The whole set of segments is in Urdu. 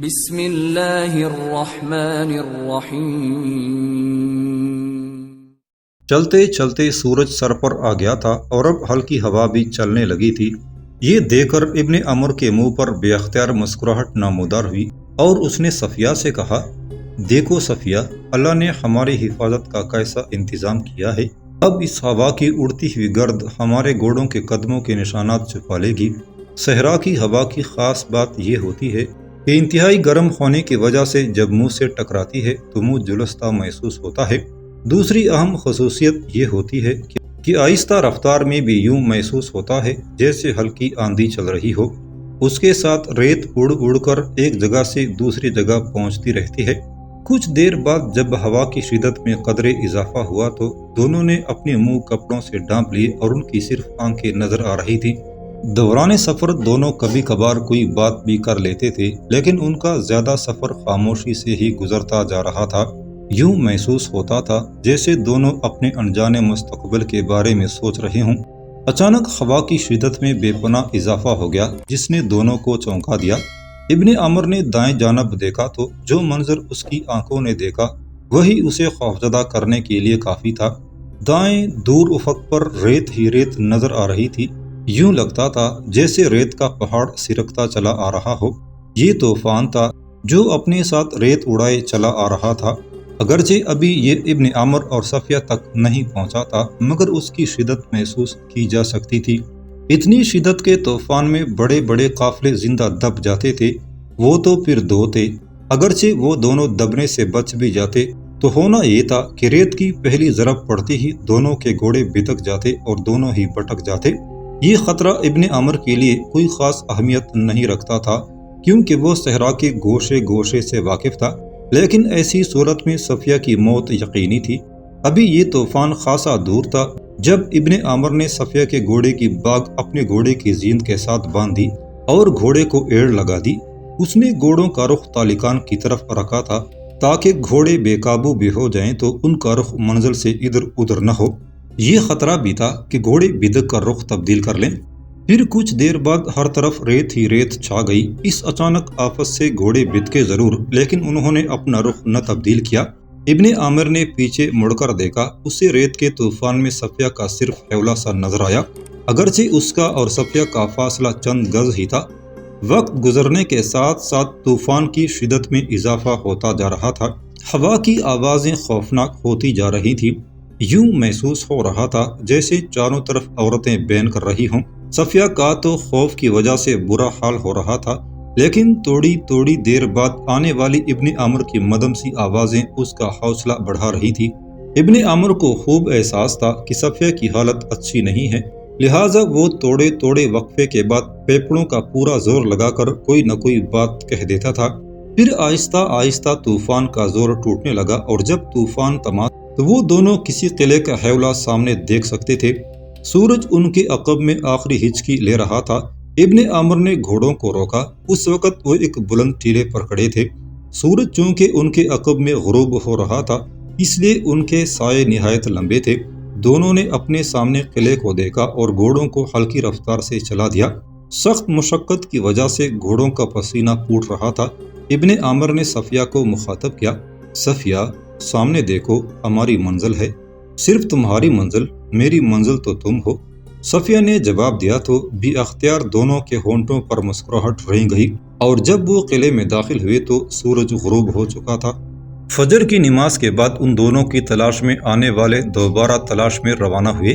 بسم اللہ الرحمن الرحیم۔ چلتے چلتے سورج سر پر آ گیا تھا اور اب ہلکی ہوا بھی چلنے لگی تھی۔ یہ دیکھ کر ابن عمر کے منہ پر بے اختیار مسکراہٹ نمودار ہوئی اور اس نے صفیہ سے کہا، دیکھو صفیہ، اللہ نے ہماری حفاظت کا کیسا انتظام کیا ہے۔ اب اس ہوا کی اڑتی ہوئی گرد ہمارے گھوڑوں کے قدموں کے نشانات چھپا لے گی۔ صحرا کی ہوا کی خاص بات یہ ہوتی ہے کہ انتہائی گرم ہونے کی وجہ سے جب منہ سے ٹکراتی ہے تو منہ جلستا محسوس ہوتا ہے۔ دوسری اہم خصوصیت یہ ہوتی ہے کہ آہستہ رفتار میں بھی یوں محسوس ہوتا ہے جیسے ہلکی آندھی چل رہی ہو۔ اس کے ساتھ ریت اڑ اڑ کر ایک جگہ سے دوسری جگہ پہنچتی رہتی ہے۔ کچھ دیر بعد جب ہوا کی شدت میں قدرے اضافہ ہوا تو دونوں نے اپنے منہ کپڑوں سے ڈھانپ لیے اور ان کی صرف آنکھیں نظر آ رہی تھی۔ دوران سفر دونوں کبھی کبھار کوئی بات بھی کر لیتے تھے، لیکن ان کا زیادہ سفر خاموشی سے ہی گزرتا جا رہا تھا۔ یوں محسوس ہوتا تھا جیسے دونوں اپنے انجانے مستقبل کے بارے میں سوچ رہے ہوں۔ اچانک ہوا کی شدت میں بے پناہ اضافہ ہو گیا جس نے دونوں کو چونکا دیا۔ ابن عمر نے دائیں جانب دیکھا تو جو منظر اس کی آنکھوں نے دیکھا وہی اسے خوفزدہ کرنے کے لیے کافی تھا۔ دائیں دور افق پر ریت ہی ریت نظر آ رہی تھی۔ یوں لگتا تھا جیسے ریت کا پہاڑ سرکتا چلا آ رہا ہو۔ یہ طوفان تھا جو اپنے ساتھ ریت اڑائے چلا آ رہا تھا۔ اگرچہ ابھی یہ ابن عمر اور صفیہ تک نہیں پہنچا تھا مگر اس کی شدت محسوس کی جا سکتی تھی۔ اتنی شدت کے طوفان میں بڑے بڑے قافلے زندہ دب جاتے تھے، وہ تو پھر دو تھے۔ اگرچہ وہ دونوں دبنے سے بچ بھی جاتے تو ہونا یہ تھا کہ ریت کی پہلی ضرب پڑتی ہی دونوں کے گھوڑے بھٹک جاتے اور دونوں ہی بٹک جاتے۔ یہ خطرہ ابن عمر کے لیے کوئی خاص اہمیت نہیں رکھتا تھا کیونکہ وہ صحرا کے گوشے گوشے سے واقف تھا، لیکن ایسی صورت میں صفیہ کی موت یقینی تھی۔ ابھی یہ طوفان خاصا دور تھا جب ابن عمر نے صفیہ کے گھوڑے کی باگ اپنے گھوڑے کی زیند کے ساتھ باندھ دی اور گھوڑے کو ایڑ لگا دی۔ اس نے گھوڑوں کا رخ تالکان کی طرف رکھا تھا تاکہ گھوڑے بے قابو بھی ہو جائیں تو ان کا رخ منزل سے ادھر ادھر نہ ہو۔ یہ خطرہ بھی تھا کہ گھوڑے بدک کر رخ تبدیل کر لیں۔ پھر کچھ دیر بعد ہر طرف ریت ہی ریت چھا گئی۔ اس اچانک آفت سے گھوڑے بدکے ضرور لیکن انہوں نے اپنا رخ نہ تبدیل کیا۔ ابن عامر نے پیچھے مڑ کر دیکھا، اسے ریت کے طوفان میں صفیہ کا صرف حولہ سا نظر آیا، اگرچہ اس کا اور صفیہ کا فاصلہ چند گز ہی تھا۔ وقت گزرنے کے ساتھ ساتھ طوفان کی شدت میں اضافہ ہوتا جا رہا تھا۔ ہوا کی آوازیں خوفناک ہوتی جا رہی تھی۔ یوں محسوس ہو رہا تھا جیسے چاروں طرف عورتیں بین کر رہی ہوں۔ صفیہ کا تو خوف کی وجہ سے برا حال ہو رہا تھا، لیکن تھوڑی دیر بعد آنے والی ابن عمر کی مدھم سی آوازیں اس کا حوصلہ بڑھا رہی تھی۔ ابن عمر کو خوب احساس تھا کہ صفیہ کی حالت اچھی نہیں ہے، لہٰذا وہ توڑے وقفے کے بعد پیپڑوں کا پورا زور لگا کر کوئی نہ کوئی بات کہہ دیتا تھا۔ پھر آہستہ آہستہ طوفان کا زور ٹوٹنے لگا اور جب طوفان تھما تو وہ دونوں کسی قلعے کا حولہ سامنے دیکھ سکتے تھے۔ سورج ان کے عقب میں آخری ہچکی لے رہا تھا۔ ابن عامر نے گھوڑوں کو روکا۔ اس وقت وہ ایک بلند ٹیلے پر کھڑے تھے۔ سورج چونکہ ان کے عقب میں غروب ہو رہا تھا اس لیے ان کے سائے نہایت لمبے تھے۔ دونوں نے اپنے سامنے قلعے کو دیکھا اور گھوڑوں کو ہلکی رفتار سے چلا دیا۔ سخت مشقت کی وجہ سے گھوڑوں کا پسینہ پھوٹ رہا تھا۔ ابن عامر نے صفیہ کو مخاطب کیا، صفیہ، سامنے دیکھو، ہماری منزل ہے، صرف تمہاری منزل، میری منزل تو تم ہو۔ صفیہ نے جواب دیا تو بے اختیار دونوں کے ہونٹوں پر مسکراہٹ رہ گئی اور جب وہ قلعے میں داخل ہوئے تو سورج غروب ہو چکا تھا۔ فجر کی نماز کے بعد ان دونوں کی تلاش میں آنے والے دوبارہ تلاش میں روانہ ہوئے۔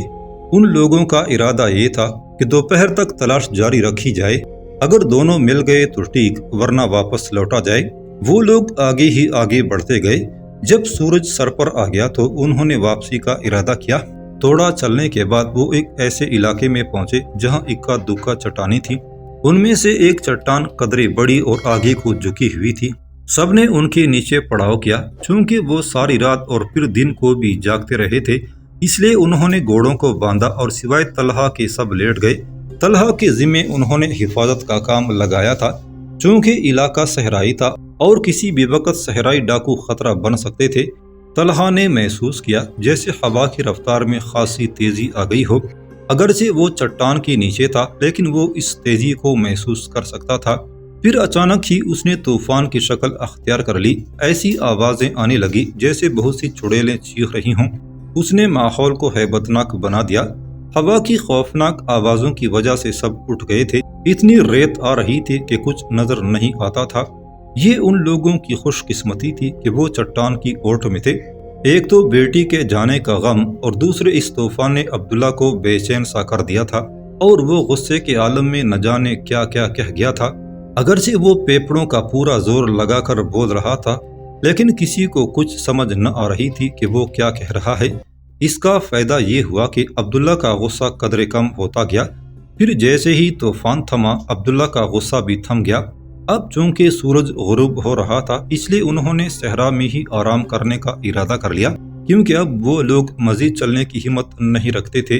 ان لوگوں کا ارادہ یہ تھا کہ دوپہر تک تلاش جاری رکھی جائے، اگر دونوں مل گئے تو ٹھیک ورنہ واپس لوٹا جائے۔ وہ لوگ آگے ہی آگے بڑھتے گئے۔ جب سورج سر پر آ گیا تو انہوں نے واپسی کا ارادہ کیا۔ تھوڑا چلنے کے بعد وہ ایک ایسے علاقے میں پہنچے جہاں اکا دکا چٹانیں تھیں۔ ان میں سے ایک چٹان قدرے بڑی اور آگے کو جھکی ہوئی تھی۔ سب نے ان کے نیچے پڑاؤ کیا۔ چونکہ وہ ساری رات اور پھر دن کو بھی جاگتے رہے تھے اس لیے انہوں نے گھوڑوں کو باندھا اور سوائے طلحہ کے سب لیٹ گئے۔ طلحہ کے ذمے انہوں نے حفاظت کا کام لگایا تھا۔ چونکہ علاقہ صحرائی تھا اور کسی بھی وقت صحرائی ڈاکو خطرہ بن سکتے تھے، طلحہ نے محسوس کیا جیسے ہوا کی رفتار میں خاصی تیزی آ گئی ہو۔ اگرچہ وہ چٹان کے نیچے تھا لیکن وہ اس تیزی کو محسوس کر سکتا تھا۔ پھر اچانک ہی اس نے طوفان کی شکل اختیار کر لی۔ ایسی آوازیں آنے لگی جیسے بہت سی چڑیلیں چیخ رہی ہوں۔ اس نے ماحول کو ہیبتناک بنا دیا۔ ہوا کی خوفناک آوازوں کی وجہ سے سب اٹھ گئے تھے۔ اتنی ریت آ رہی تھی کہ کچھ نظر نہیں آتا تھا۔ یہ ان لوگوں کی خوش قسمتی تھی کہ وہ چٹان کی اوٹ میں تھے۔ ایک تو بیٹی کے جانے کا غم اور دوسرے اس طوفان نے عبداللہ کو بے چین سا کر دیا تھا، اور وہ غصے کے عالم میں نہ جانے کیا کیا کہہ گیا تھا۔ اگرچہ وہ پیپڑوں کا پورا زور لگا کر بول رہا تھا، لیکن کسی کو کچھ سمجھ نہ آ رہی تھی کہ وہ کیا کہہ رہا ہے۔ اس کا فائدہ یہ ہوا کہ عبداللہ کا غصہ قدرے کم ہوتا گیا۔ پھر جیسے ہی طوفان تھما، عبداللہ کا غصہ بھی تھم گیا۔ اب چونکہ سورج غروب ہو رہا تھا، اس لیے انہوں نے صحرا میں ہی آرام کرنے کا ارادہ کر لیا، کیونکہ اب وہ لوگ مزید چلنے کی ہمت نہیں رکھتے تھے۔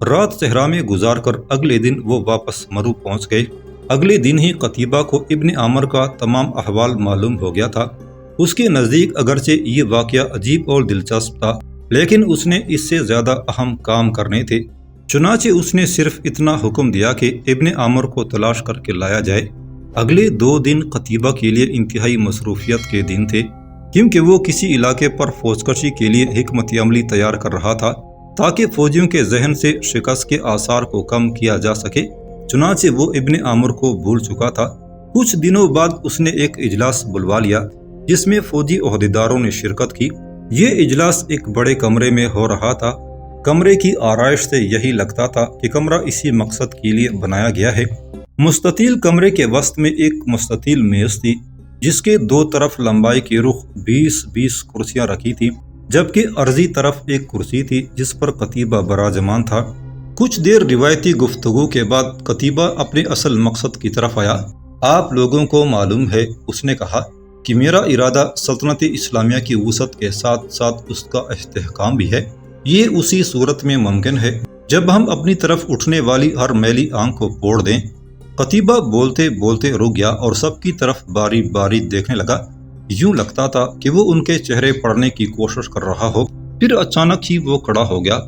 رات صحرا میں گزار کر اگلے دن وہ واپس مرو پہنچ گئے۔ اگلے دن ہی قتیبہ کو ابن عامر کا تمام احوال معلوم ہو گیا تھا۔ اس کے نزدیک اگرچہ یہ واقعہ عجیب اور دلچسپ تھا، لیکن اس نے اس سے زیادہ اہم کام کرنے تھے۔ چنانچہ اس نے صرف اتنا حکم دیا کہ ابن عامر کو تلاش کر کے لایا جائے۔ اگلے 2 دن قتیبہ کے لیے انتہائی مصروفیت کے دن تھے، کیونکہ وہ کسی علاقے پر فوج کشی کے لیے حکمت عملی تیار کر رہا تھا تاکہ فوجیوں کے ذہن سے شکست کے آثار کو کم کیا جا سکے۔ چنانچہ وہ ابن عامر کو بھول چکا تھا۔ کچھ دنوں بعد اس نے ایک اجلاس بلوا لیا جس میں فوجی عہدیداروں نے شرکت کی۔ یہ اجلاس ایک بڑے کمرے میں ہو رہا تھا۔ کمرے کی آرائش سے یہی لگتا تھا کہ کمرہ اسی مقصد کے لیے بنایا گیا ہے۔ مستطیل کمرے کے وسط میں ایک مستطیل میز تھی جس کے 2 طرف لمبائی کے رخ 20 کرسیاں رکھی تھی، جبکہ عرضی طرف ایک کرسی تھی جس پر قتیبہ براجمان تھا۔ کچھ دیر روایتی گفتگو کے بعد قتیبہ اپنے اصل مقصد کی طرف آیا۔ آپ لوگوں کو معلوم ہے، اس نے کہا، کہ میرا ارادہ سلطنت اسلامیہ کی وسعت کے ساتھ ساتھ اس کا استحکام بھی ہے۔ یہ اسی صورت میں ممکن ہے جب ہم اپنی طرف اٹھنے والی ہر میلی آنکھ کو پھوڑ دیں۔ قتیبہ بولتے بولتے رک گیا اور سب کی طرف باری باری دیکھنے لگا۔ یوں لگتا تھا کہ وہ ان کے چہرے پڑھنے کی کوشش کر رہا ہو۔ پھر اچانک ہی وہ کھڑا ہو گیا،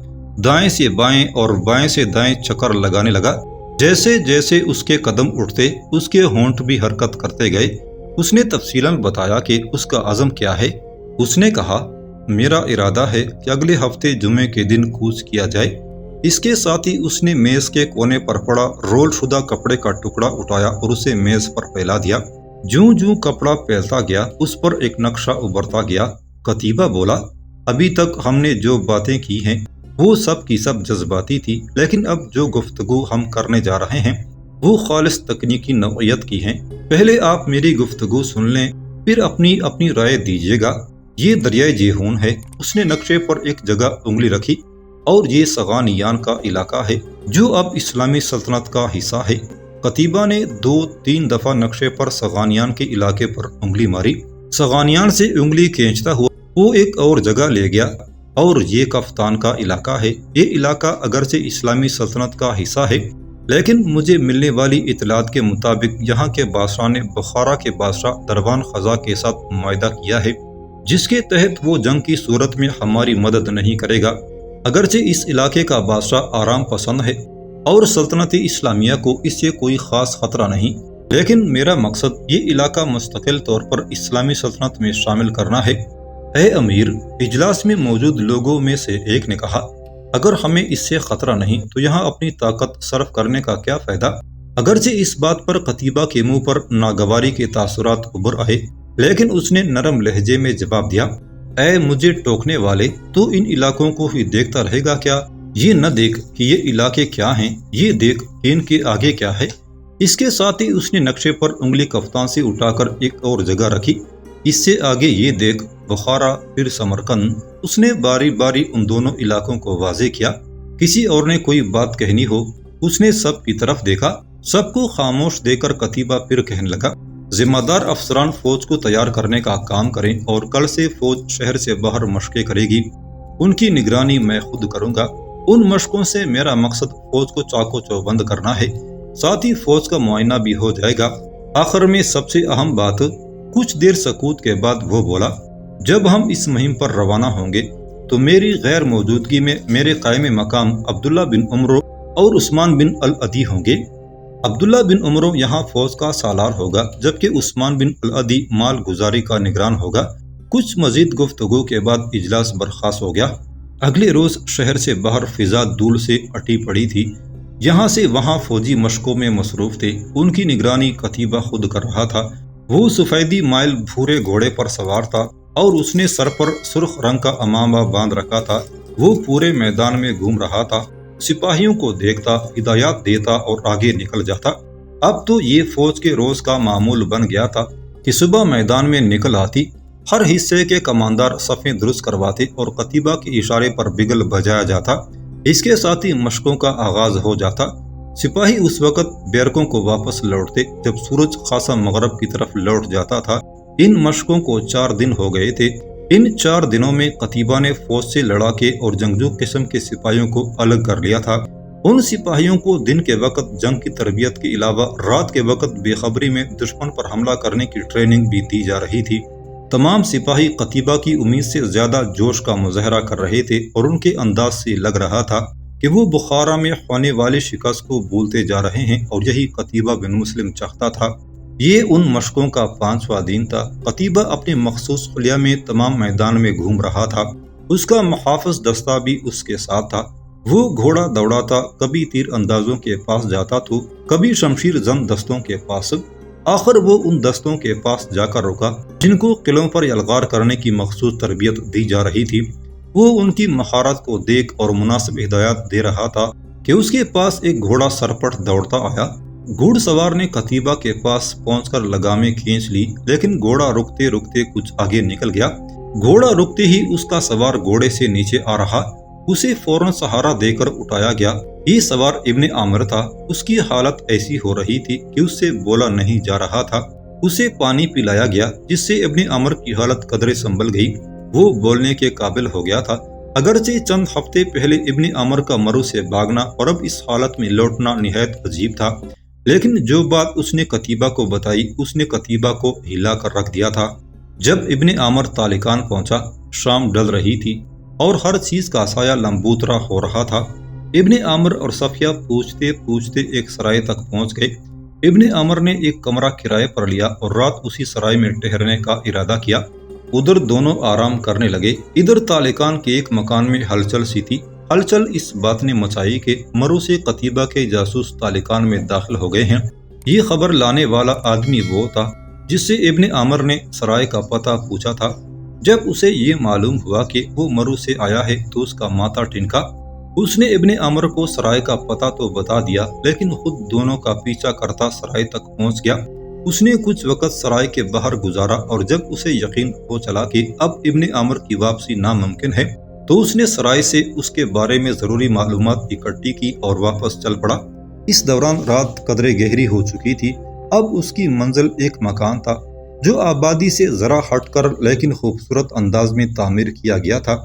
دائیں سے بائیں اور بائیں سے دائیں چکر لگانے لگا۔ جیسے جیسے اس کے قدم اٹھتے، اس کے ہونٹ بھی حرکت کرتے گئے۔ اس نے تفصیلاً بتایا کہ اس کا عزم کیا ہے۔ اس نے کہا، میرا ارادہ ہے کہ اگلے ہفتے جمعے کے دن کوچ کیا جائے۔ اس کے ساتھ ہی اس نے میز کے کونے پر پڑا رول شدہ کپڑے کا ٹکڑا اٹھایا اور اسے میز پر پھیلا دیا۔ جوں جوں کپڑا پھیلتا گیا، اس پر ایک نقشہ ابھرتا گیا۔ قتیبہ بولا، ابھی تک ہم نے جو باتیں کی ہیں وہ سب کی سب جذباتی تھی، لیکن اب جو گفتگو ہم کرنے جا رہے ہیں وہ خالص تکنیکی نوعیت کی ہیں۔ پہلے آپ میری گفتگو سن لیں، پھر اپنی رائے دیجیے گا۔ یہ دریائے جیہون ہے۔ اس نے نقشے پر ایک جگہ انگلی رکھی، اور یہ سغانیان کا علاقہ ہے جو اب اسلامی سلطنت کا حصہ ہے۔ قتیبہ نے 2-3 دفعہ نقشے پر سغانیان کے علاقے پر انگلی ماری۔ سغانیان سے انگلی کھینچتا ہوا وہ ایک اور جگہ لے گیا، اور یہ کفتان کا علاقہ ہے۔ یہ علاقہ اگرچہ اسلامی سلطنت کا حصہ ہے، لیکن مجھے ملنے والی اطلاعات کے مطابق یہاں کے بادشاہ نے بخارا کے بادشاہ دربان خزا کے ساتھ معاہدہ کیا ہے، جس کے تحت وہ جنگ کی صورت میں ہماری مدد نہیں کرے گا۔ اگرچہ اس علاقے کا بادشاہ آرام پسند ہے اور سلطنت اسلامیہ کو اس سے کوئی خاص خطرہ نہیں، لیکن میرا مقصد یہ علاقہ مستقل طور پر اسلامی سلطنت میں شامل کرنا ہے۔ اے امیر، اجلاس میں موجود لوگوں میں سے ایک نے کہا، اگر ہمیں اس سے خطرہ نہیں تو یہاں اپنی طاقت صرف کرنے کا کیا فائدہ؟ اگرچہ اس بات پر قتیبہ کے منہ پر ناگواری کے تاثرات ابھر آئے، لیکن اس نے نرم لہجے میں جواب دیا، اے مجھے ٹوکنے والے، تو ان علاقوں کو ہی دیکھتا رہے گا کیا؟ یہ نہ دیکھ کہ یہ علاقے کیا ہیں، یہ دیکھ کہ ان کے آگے کیا ہے۔ اس کے ساتھ ہی اس نے نقشے پر انگلی کفتان سے اٹھا کر ایک اور جگہ رکھی۔ اس سے آگے یہ دیکھ بخارا، پھر سمرقند۔ اس نے باری باری ان دونوں علاقوں کو واضح کیا۔ کسی اور نے کوئی بات کہنی ہو، اس نے سب کی طرف دیکھا۔ سب کو خاموش دیکھ کر قتیبہ پھر کہنے لگا، ذمہ دار افسران فوج کو تیار کرنے کا کام کریں، اور کل سے فوج شہر سے باہر مشقیں کرے گی۔ ان کی نگرانی میں خود کروں گا۔ ان مشقوں سے میرا مقصد فوج کو چاقو چوبند کرنا ہے، ساتھ ہی فوج کا معائنہ بھی ہو جائے گا۔ آخر میں سب سے اہم بات۔ کچھ دیر سکوت کے بعد وہ بولا، جب ہم اس مہم پر روانہ ہوں گے تو میری غیر موجودگی میں میرے قائم مقام عبداللہ بن عمرو اور عثمان بن العدی ہوں گے۔ عبداللہ بن عمرو یہاں فوج کا سالار ہوگا، جبکہ عثمان بن العدی مال گزاری کا نگران ہوگا۔ کچھ مزید گفتگو کے بعد اجلاس برخاست ہو گیا۔ اگلے روز شہر سے باہر فضا دھول سے اٹی پڑی تھی۔ یہاں سے وہاں فوجی مشقوں میں مصروف تھے۔ ان کی نگرانی قتیبہ خود کر رہا تھا۔ وہ سفیدی مائل بھورے گھوڑے پر سوار تھا اور اس نے سر پر سرخ رنگ کا عمامہ باندھ رکھا تھا۔ وہ پورے میدان میں گھوم رہا تھا، سپاہیوں کو دیکھتا، ہدایات دیتا اور آگے نکل جاتا۔ اب تو یہ فوج کے روز کا معمول بن گیا تھا کہ صبح میدان میں نکل آتی، ہر حصے کے کماندار صفیں درست کرواتے اور قتیبہ کے اشارے پر بگل بجایا جاتا۔ اس کے ساتھ ہی مشقوں کا آغاز ہو جاتا۔ سپاہی اس وقت بیرکوں کو واپس لوٹتے جب سورج خاصا مغرب کی طرف لوٹ جاتا تھا۔ ان مشقوں کو 4 دن ہو گئے تھے۔ ان 4 دنوں میں قتیبہ نے فوج سے لڑاکے اور جنگجو قسم کے سپاہیوں کو الگ کر لیا تھا۔ ان سپاہیوں کو دن کے وقت جنگ کی تربیت کے علاوہ رات کے وقت بے خبری میں دشمن پر حملہ کرنے کی ٹریننگ بھی دی جا رہی تھی۔ تمام سپاہی قتیبہ کی امید سے زیادہ جوش کا مظاہرہ کر رہے تھے اور ان کے انداز سے لگ رہا تھا کہ وہ بخارا میں ہونے والی شکست کو بھولتے جا رہے ہیں، اور یہی قتیبہ بن مسلم چاہتا تھا۔ یہ ان مشقوں کا 5واں دن تھا۔ قتیبہ اپنے مخصوص خلیہ میں تمام میدان میں گھوم رہا تھا۔ اس کا محافظ دستہ بھی اس کے ساتھ تھا۔ وہ گھوڑا دوڑاتا، کبھی تیر اندازوں کے پاس جاتا تو کبھی شمشیر زن دستوں کے پاس۔ آخر وہ ان دستوں کے پاس جا کر رکا جن کو قلعوں پر یلغار کرنے کی مخصوص تربیت دی جا رہی تھی۔ وہ ان کی مہارت کو دیکھ اور مناسب ہدایات دے رہا تھا کہ اس کے پاس ایک گھوڑا سرپٹ دوڑتا آیا۔ گھوڑ سوار نے قتیبہ کے پاس پہنچ کر لگامیں کھینچ لی، لیکن گھوڑا رکتے رکتے کچھ آگے نکل گیا۔ گھوڑا رکتے ہی اس کا سوار گھوڑے سے نیچے آ رہا، اسے فوراً سہارا دے کر اٹھایا گیا۔ یہ سوار ابن عامر تھا۔ اس کی حالت ایسی ہو رہی تھی کہ اس سے بولا نہیں جا رہا تھا۔ اسے پانی پلایا گیا، جس سے ابن عامر کی حالت قدرے سنبھل گئی۔ وہ بولنے کے قابل ہو گیا تھا۔ اگرچہ چند ہفتے پہلے ابن عامر کا مرو سے بھاگنا اور اب اس حالت میں لوٹنا نہایت عجیب تھا، لیکن جو بات اس نے قتیبہ کو بتائی اس نے قتیبہ کو ہلا کر رکھ دیا تھا۔ جب ابن عامر تالقان پہنچا، شام ڈل رہی تھی اور ہر چیز کا سایہ لمبوترا ہو رہا تھا۔ ابن عامر اور صفیہ پوچھتے پوچھتے ایک سرائے تک پہنچ گئے۔ ابن عامر نے ایک کمرہ کرائے پر لیا اور رات اسی سرائے میں ٹھہرنے کا ارادہ کیا۔ ادھر دونوں آرام کرنے لگے۔ ادھر تالقان کے ایک مکان میں ہلچل سی تھی۔ ہلچل اس بات نے مچائی کہ مرو سے قتیبہ کے جاسوس تالقان میں داخل ہو گئے ہیں۔ یہ خبر لانے والا آدمی وہ تھا جس سے ابن عامر نے سرائے کا پتہ پوچھا تھا۔ جب اسے یہ معلوم ہوا کہ وہ مرو سے آیا ہے تو اس کا ماتھا ٹھنکا۔ اس نے ابن عامر کو سرائے کا پتہ تو بتا دیا، لیکن خود دونوں کا پیچھا کرتا سرائے تک پہنچ گیا۔ اس نے کچھ وقت سرائے کے باہر گزارا اور جب اسے یقین ہو چلا کہ اب ابن عامر کی واپسی ناممکن ہے تو اس نے سرائے سے اس کے بارے میں ضروری معلومات اکٹھی کی اور واپس چل پڑا۔ اس دوران رات قدرے گہری ہو چکی تھی۔ اب اس کی منزل ایک مکان تھا جو آبادی سے ذرا ہٹ کر لیکن خوبصورت انداز میں تعمیر کیا گیا تھا۔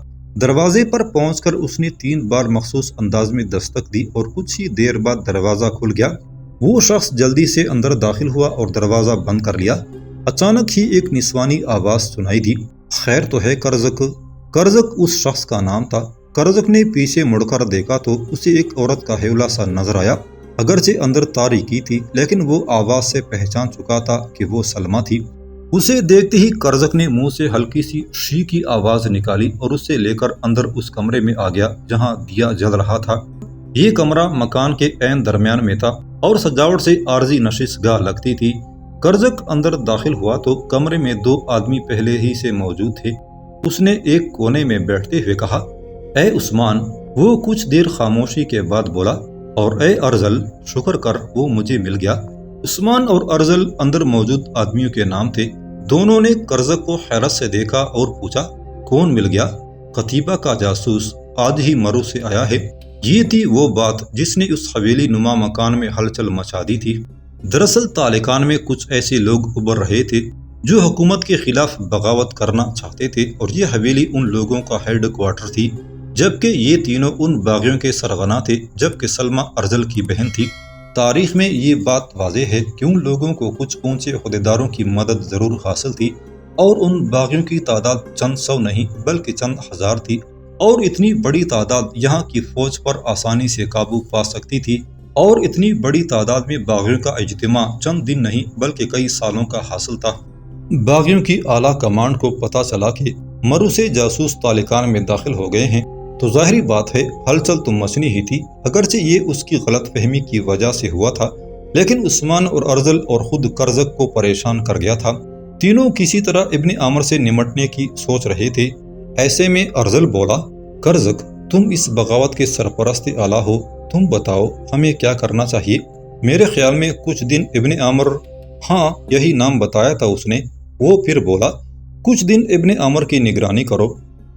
دروازے پر پہنچ کر اس نے 3 بار مخصوص انداز میں دستک دی اور کچھ ہی دیر بعد دروازہ کھل گیا۔ وہ شخص جلدی سے اندر داخل ہوا اور دروازہ بند کر لیا۔ اچانک ہی ایک نسوانی آواز سنائی دی، خیر تو ہے کرزک؟ کرزک اس شخص کا نام تھا۔ کرزک نے پیچھے مڑ کر دیکھا تو اسے ایک عورت کا ہیولا سا نظر آیا۔ اگرچہ اندر تاریکی تھی لیکن وہ آواز سے پہچان چکا تھا کہ وہ سلمہ تھی۔ اسے دیکھتے ہی کرزک نے منہ سے ہلکی سی شی کی آواز نکالی اور اسے لے کر اندر اس کمرے میں آ گیا جہاں دیا جل رہا تھا۔ یہ کمرہ مکان کے عین درمیان میں تھا اور سجاوٹ سے عارضی نشست گاہ لگتی تھی۔ کرزک اندر داخل ہوا تو کمرے میں 2 آدمی پہلے ہی سے موجود تھے۔ اس نے ایک کونے میں بیٹھتے ہوئے کہا، اے عثمان۔ وہ کچھ دیر خاموشی کے بعد بولا، اور اے ارزل، شکر کر وہ مجھے مل گیا۔ عثمان اور ارزل اندر موجود آدمیوں کے نام تھے۔ دونوں نے کرزک کو حیرت سے دیکھا اور پوچھا، کون مل گیا؟ قتیبہ کا جاسوس، آج ہی مرو سے آیا ہے۔ یہ تھی وہ بات جس نے اس حویلی نما مکان میں ہلچل مچا دی تھی۔ دراصل تالقان میں کچھ ایسے لوگ ابھر رہے تھے جو حکومت کے خلاف بغاوت کرنا چاہتے تھے، اور یہ حویلی ان لوگوں کا ہیڈ کوارٹر تھی، جبکہ یہ تینوں ان باغیوں کے سرغنہ تھے، جبکہ سلمہ ارزل کی بہن تھی۔ تاریخ میں یہ بات واضح ہے کہ ان لوگوں کو کچھ اونچے عہدیداروں کی مدد ضرور حاصل تھی، اور ان باغیوں کی تعداد چند سو نہیں بلکہ چند ہزار تھی، اور اتنی بڑی تعداد یہاں کی فوج پر آسانی سے قابو پا سکتی تھی اور اتنی بڑی تعداد میں باغیوں کا اجتماع چند دن نہیں بلکہ کئی سالوں کا حاصل تھا۔ باغیوں کی اعلیٰ کمانڈ کو پتہ چلا کہ مرو سے جاسوس تالکان میں داخل ہو گئے ہیں، تو ظاہری بات ہے ہلچل تو مچنی ہی تھی۔ اگرچہ یہ اس کی غلط فہمی کی وجہ سے ہوا تھا، لیکن عثمان اور ارذل اور خود کرزک کو پریشان کر گیا تھا۔ تینوں کسی طرح ابن عامر سے نمٹنے کی سوچ رہے تھے۔ ایسے میں ارذل بولا، کرزک تم اس بغاوت کے سرپرست اعلیٰ ہو، تم بتاؤ ہمیں کیا کرنا چاہیے؟ میرے خیال میں کچھ دن ابن عامر، ہاں یہی نام بتایا تھا اس نے۔ وہ پھر بولا، کچھ دن ابن عامر کی نگرانی کرو،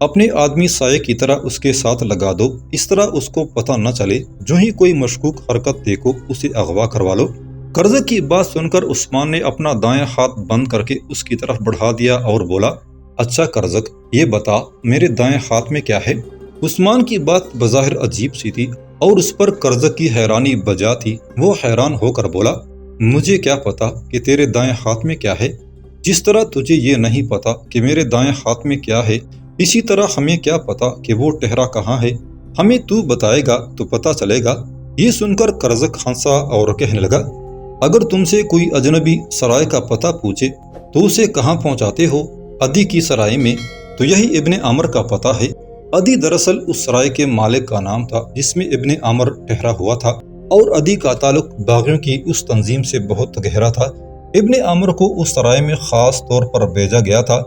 اپنے آدمی سائے کی طرح اس کے ساتھ لگا دو، اس طرح اس کو پتہ نہ چلے، جو ہی کوئی مشکوک حرکت دیکھو اسے اغوا کروا لو۔ کرزک کی بات سن کر عثمان نے اپنا دائیں ہاتھ بند کر کے اس کی طرف بڑھا دیا اور بولا، اچھا کرزک یہ بتا میرے دائیں ہاتھ میں کیا ہے؟ عثمان کی بات بظاہر عجیب سی تھی اور اس پر کرزک کی حیرانی بجا تھی۔ وہ حیران ہو کر بولا، مجھے کیا پتا کہ تیرے دائیں ہاتھ میں کیا ہے؟ جس طرح تجھے یہ نہیں پتا کہ میرے دائیں ہاتھ میں کیا ہے، اسی طرح ہمیں کیا پتا کہ وہ ٹہرا کہاں ہے؟ ہمیں تو بتائے گا تو پتا چلے گا۔ یہ سن کر کرزک ہنسا اور کہنے لگا، اگر تم سے کوئی اجنبی سرائے کا پتہ پوچھے تو اسے کہاں پہنچاتے ہو؟ عدی کی سرائے میں۔ تو یہی ابن عامر کا پتہ ہے۔ عدی دراصل اس سرائے کے مالک کا نام تھا جس میں ابن عامر ٹھہرا ہوا تھا، اور عدی کا تعلق باغیوں کی اس تنظیم سے بہت گہرا تھا۔ ابن عامر کو اس سرائے میں خاص طور پر بھیجا گیا تھا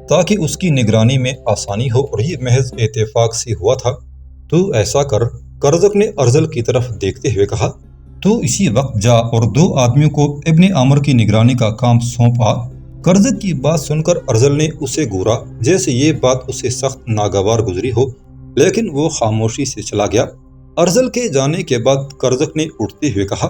تاکہ اس کی نگرانی میں آسانی ہو، اور یہ محض اتفاق سے ہوا تھا۔ تو ایسا کر، کرزک نے ارذل کی طرف دیکھتے ہوئے کہا، تو اسی وقت جا اور 2 آدمیوں کو ابن عامر کی نگرانی کا کام سونپ آ۔ کرزک کی بات سن کر ارذل نے اسے گھورا جیسے یہ بات اسے سخت ناگوار گزری ہو، لیکن وہ خاموشی سے چلا گیا۔ ارذل کے جانے کے بعد کرزک نے اٹھتے ہوئے کہا،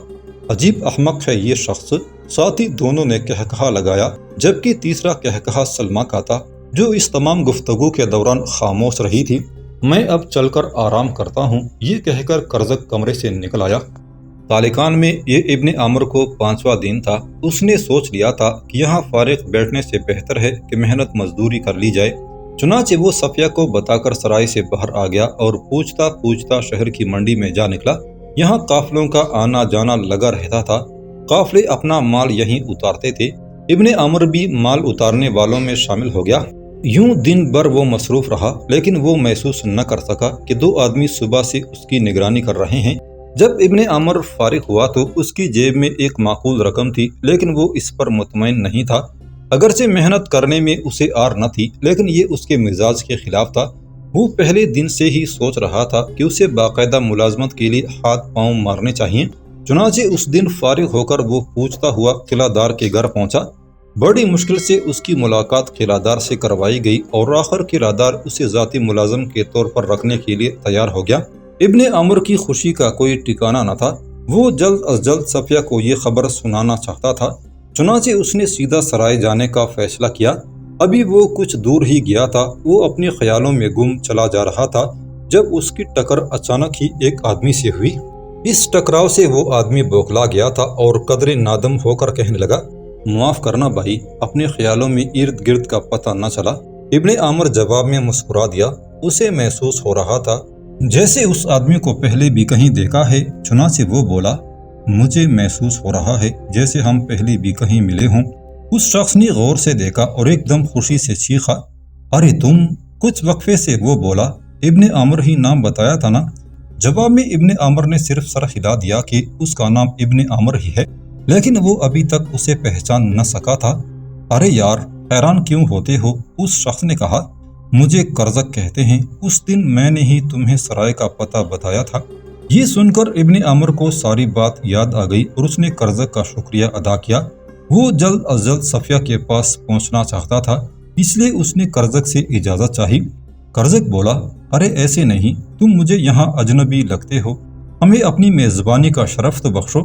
عجیب احمق ہے یہ شخص۔ ساتھ ہی دونوں نے کہکہا لگایا، جبکہ تیسرا کہکہا سلمیٰ کا تھا، جو اس تمام گفتگو کے دوران خاموش رہی تھی۔ میں اب چل کر آرام کرتا ہوں، یہ کہہ کر کرزک کمرے سے نکل آیا۔ تالکان میں یہ ابن عامر کو 5واں دن تھا۔ اس نے سوچ لیا تھا کہ یہاں فارغ بیٹھنے سے بہتر ہے کہ محنت مزدوری کر لی جائے۔ چنانچہ وہ صفیہ کو بتا کر سرائے سے باہر آ گیا اور پوچھتا پوچھتا شہر کی منڈی میں جا نکلا۔ یہاں قافلوں کا آنا جانا لگا رہتا تھا، قافلے اپنا مال یہیں اتارتے تھے۔ ابن عامر بھی مال اتارنے والوں میں شامل ہو گیا۔ یوں دن بھر وہ مصروف رہا، لیکن وہ محسوس نہ کر سکا کہ 2 آدمی صبح سے اس کی نگرانی کر رہے ہیں۔ جب ابن عامر فارغ ہوا تو اس کی جیب میں ایک معقول رقم تھی، لیکن وہ اس پر مطمئن نہیں تھا۔ اگرچہ محنت کرنے میں اسے آر نہ تھی، لیکن یہ اس کے مزاج کے خلاف تھا۔ وہ پہلے دن سے ہی سوچ رہا تھا کہ اسے باقاعدہ ملازمت کے لیے ہاتھ پاؤں مارنے چاہیے۔ چنانچہ اس دن فارغ ہو کر وہ پوچھتا ہوا قلعہ دار کے گھر پہنچا۔ بڑی مشکل سے اس کی ملاقات قلعہ دار سے کروائی گئی اور آخر قلعہ دار اسے ذاتی ملازم کے طور پر رکھنے کے لیے تیار ہو گیا۔ ابن عامر کی خوشی کا کوئی ٹھکانہ نہ تھا۔ وہ جلد از جلد صفیہ کو یہ خبر سنانا چاہتا تھا، چنانچہ اس نے سیدھا سرائے جانے کا فیصلہ کیا۔ ابھی وہ کچھ دور ہی گیا تھا، وہ اپنے خیالوں میں گم چلا جا رہا تھا جب اس کی ٹکر اچانک ہی ایک آدمی سے ہوئی۔ اس ٹکراؤ سے وہ آدمی بوکھلا گیا تھا اور قدرے نادم ہو کر کہنے لگا، معاف کرنا بھائی، اپنے خیالوں میں ارد گرد کا پتہ نہ چلا۔ ابن عامر جواب میں مسکرا دیا۔ اسے محسوس ہو رہا تھا جیسے اس آدمی کو پہلے بھی کہیں دیکھا ہے، چنانچہ وہ بولا، مجھے محسوس ہو رہا ہے جیسے ہم پہلے بھی کہیں ملے ہوں۔ اس شخص نے غور سے دیکھا اور ایک دم خوشی سے چیخا، ارے تم! کچھ وقفے سے وہ بولا، ابن عامر ہی نام بتایا تھا نا؟ جواب میں ابن عامر نے صرف سر ہلا دیا کہ اس کا نام ابن عامر ہی ہے، لیکن وہ ابھی تک اسے پہچان نہ سکا تھا۔ ارے یار، حیران کیوں ہوتے ہو؟ اس شخص نے کہا، مجھے کرزک کہتے ہیں، اس دن میں نے ہی تمہیں سرائے کا پتہ بتایا تھا۔ یہ سن کر ابن عامر کو ساری بات یاد آ گئی اور اس نے کرزک کا شکریہ ادا کیا۔ وہ جلد از جلد صفیہ کے پاس پہنچنا چاہتا تھا، اس لیے اس نے کرزک سے اجازت چاہی۔ کرزک بولا، ارے ایسے نہیں، تم مجھے یہاں اجنبی لگتے ہو، ہمیں اپنی میزبانی کا شرف تو بخشو۔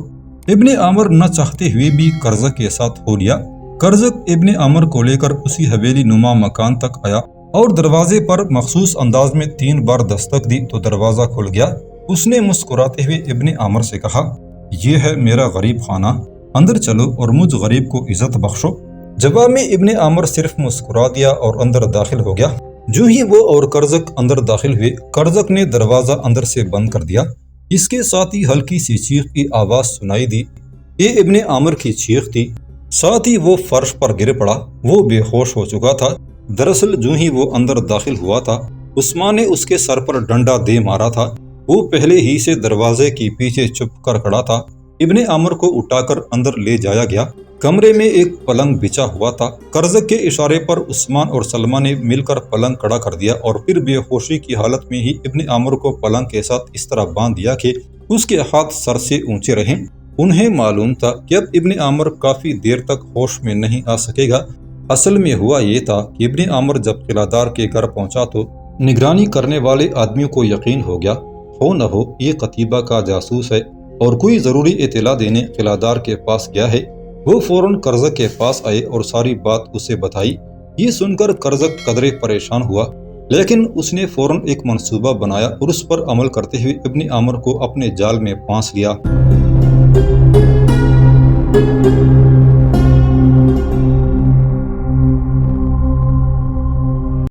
ابن عامر نہ چاہتے ہوئے بھی کرزک کے ساتھ ہو لیا۔ کرزک ابن عامر کو لے کر اسی حویلی نما مکان تک آیا اور دروازے پر مخصوص انداز میں 3 بار دستک دی تو دروازہ کھل گیا۔ اس نے مسکراتے ہوئے ابن عامر سے کہا، یہ ہے میرا غریب خانہ، اندر چلو اور مجھ غریب کو عزت بخشو۔ جواب میں ابن عامر صرف مسکرا دیا اور اندر داخل ہو گیا۔ جو ہی وہ اور کرزک اندر داخل ہوئے، کرزک نے دروازہ اندر سے بند کر دیا۔ اس کے ساتھ ہی ہلکی سی چیخ کی آواز سنائی دی۔ یہ ابن عامر کی چیخ تھی۔ ساتھ ہی وہ فرش پر گر پڑا۔ وہ بے ہوش ہو چکا تھا۔ دراصل جو ہی وہ اندر داخل ہوا تھا، عثمان نے اس کے سر پر ڈنڈا دے مارا تھا۔ وہ پہلے ہی سے دروازے کے پیچھے چھپ کر کھڑا تھا۔ ابن عامر کو اٹھا کر اندر لے جایا گیا۔ کمرے میں ایک پلنگ بچھا ہوا تھا۔ قرظق کے اشارے پر عثمان اور سلمہ نے مل کر پلنگ کھڑا کر دیا اور پھر بے ہوشی کی حالت میں ہی ابن عامر کو پلنگ کے ساتھ اس طرح باندھ دیا کہ اس کے ہاتھ سر سے اونچے رہیں۔ انہیں معلوم تھا کہ اب ابن عامر کافی دیر تک ہوش میں نہیں آ سکے گا۔ اصل میں ہوا یہ تھا کہ ابن عامر جب قلعہ دار کے گھر پہنچا تو نگرانی کرنے والے آدمیوں کو یقین ہو گیا، ہو نہ ہو یہ قتیبہ کا جاسوس ہے اور کوئی ضروری اطلاع دینے قلعہ دار کے پاس گیا ہے۔ وہ فوراً قرظق کے پاس آئے اور ساری بات اسے بتائی۔ یہ سن کر قرظق قدرے پریشان ہوا، لیکن اس نے فوراً ایک منصوبہ بنایا اور اس پر عمل کرتے ہوئے ابن عامر کو اپنے جال میں پھانس لیا۔